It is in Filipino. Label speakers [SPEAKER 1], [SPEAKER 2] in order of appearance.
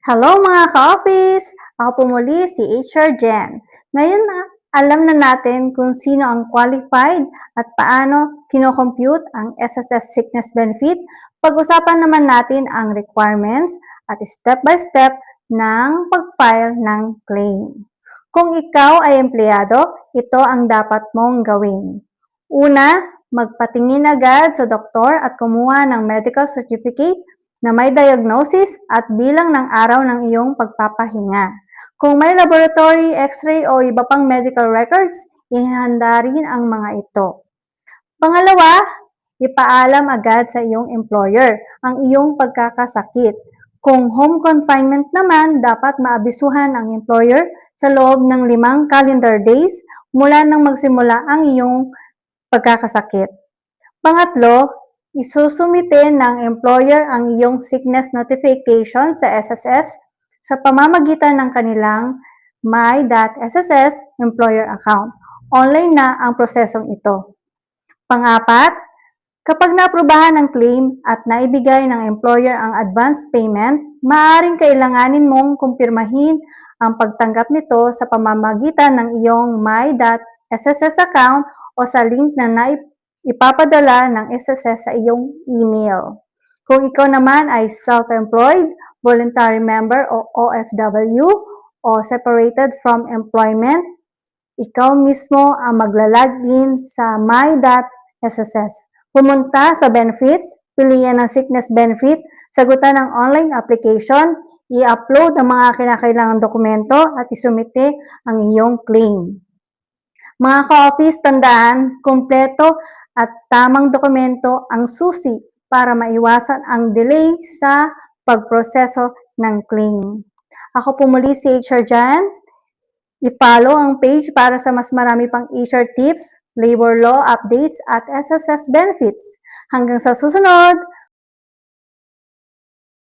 [SPEAKER 1] Hello mga ka-office! Ako po muli si HR Jen. Ngayon alam na natin kung sino ang qualified at paano kinocompute ang SSS Sickness Benefit. Pag-usapan naman natin ang requirements at step-by-step ng pag-file ng claim. Kung ikaw ay empleyado, ito ang dapat mong gawin. Una, magpatingin agad sa doktor at kumuha ng medical certificate na may diagnosis at bilang ng araw ng iyong pagpapahinga. Kung may laboratory, x-ray o iba pang medical records, ihanda rin ang mga ito. Pangalawa, ipaalam agad sa iyong employer ang iyong pagkakasakit. Kung home confinement naman, dapat maabisuhan ang employer sa loob ng 5 calendar days mula nang magsimula ang iyong pagkakasakit. Pangatlo, isusumite ng employer ang iyong sickness notification sa SSS sa pamamagitan ng kanilang my.sss employer account. Online na ang prosesong ito. Pang-apat, kapag naaprubahan ng claim at naibigay ng employer ang advance payment, maaaring kailanganin mong kumpirmahin ang pagtanggap nito sa pamamagitan ng iyong my.sss account o sa link na ipapadala ng SSS sa iyong email. Kung ikaw naman ay self-employed, voluntary member o OFW o separated from employment, ikaw mismo ang maglalagin sa my.sss. Pumunta sa benefits, pilihan ng sickness benefit, sagutan ng online application, i-upload ang mga kinakailangang dokumento at isumite ang iyong claim. Mga ka-office, tandaan, kumpleto at tamang dokumento ang susi para maiwasan ang delay sa pagproseso ng claim. Ako po muli si HR Jan. I-follow ang page para sa mas marami pang HR tips, labor law updates at SSS benefits. Hanggang sa susunod!